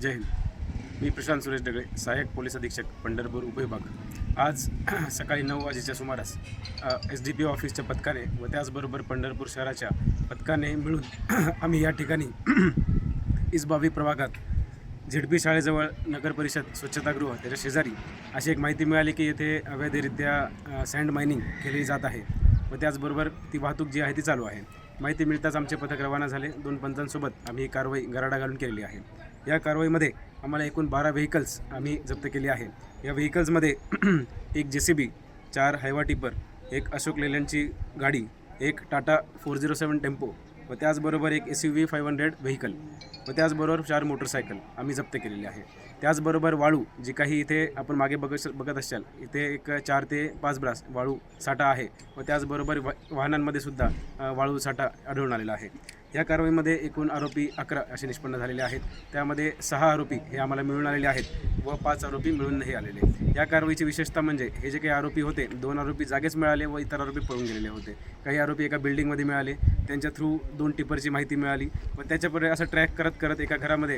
जय हिंद. मी प्रशांत सुरेश डगळे, सहाय्यक पोलीस अधीक्षक पंढरपूर उपविभाग. आज सकाळी 9 वाजेच्या सुमारास SDPO ऑफिसच्या पथकाने व त्याचबरोबर पंढरपूर शहराच्या पथकाने मिळून आम्ही या ठिकाणी इसबावी प्रभागात झेडपी शाळेजवळ नगर परिषद स्वच्छतागृह त्याच्या शेजारी अशी एक माहिती मिळाली की येथे अवैधरित्या सँड मायनिंग केली जात आहे व त्याचबरोबर ती वाहतूक जी आहे ती चालू आहे. माहिती मिळताच आमचे पथक रवाना झाले. 2 पंचांसोबत आम्ही ही कारवाई गराडा घालून केलेली आहे. या कारवाईमध्ये आम्हाला एकूण 12 व्हेकल्स आम्ही जप्त केली आहे. या व्हेकल्समध्ये एक JCB, 4 हायवा टिपर, एक अशोक लेलँडची गाडी, एक टाटा 407 टेम्पो व त्याचबरोबर एक SUV 500 व्हेकल व त्याचबरोबर 4 मोटरसायकल आम्ही जप्त केलेली आहे. त्याचबरोबर वाळू जी काही इथे आपण मागे बघत असाल, इथे एक 4 ते 5 ब्रास वाळू साठा आहे व त्याचबरोबर वाहनांमध्ये सुद्धा वाळू साठा आढळून आलेला आहे. या कारवाईमध्ये एकूण आरोपी 11 असे निष्पन्न झालेले आहेत. त्यामध्ये 6 आरोपी हे आम्हाला मिळून आलेले आहेत व 5 आरोपी मिळून नाही आलेले. या कारवाईची विशेषता म्हणजे हे जे काही आरोपी होते, 2 आरोपी जागेच मिळाले व इतर आरोपी पळून गेलेले होते. काही आरोपी एका बिल्डिंगमध्ये मिळाले, त्यांच्या थ्रू 2 टिपरची माहिती मिळाली व त्याच्यापुढे असं ट्रॅक करत करत एका घरामध्ये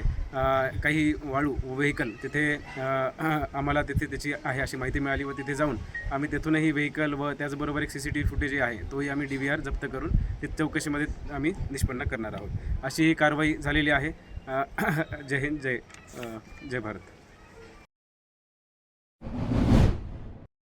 काही वाळू व व्हेकल तिथे आम्हाला तिथे त्याची आहे अशी माहिती मिळाली व तिथे जाऊन आम्ही तेथूनही व्हेकल व त्याचबरोबर एक CCTV फुटेज आहे तोही आम्ही DVR जप्त करून ते चौकशीमध्ये आम्ही निष्पन्न करणार आहोत. अशी ही कारवाई झालेली आहे. जय हिंद, जय भारत.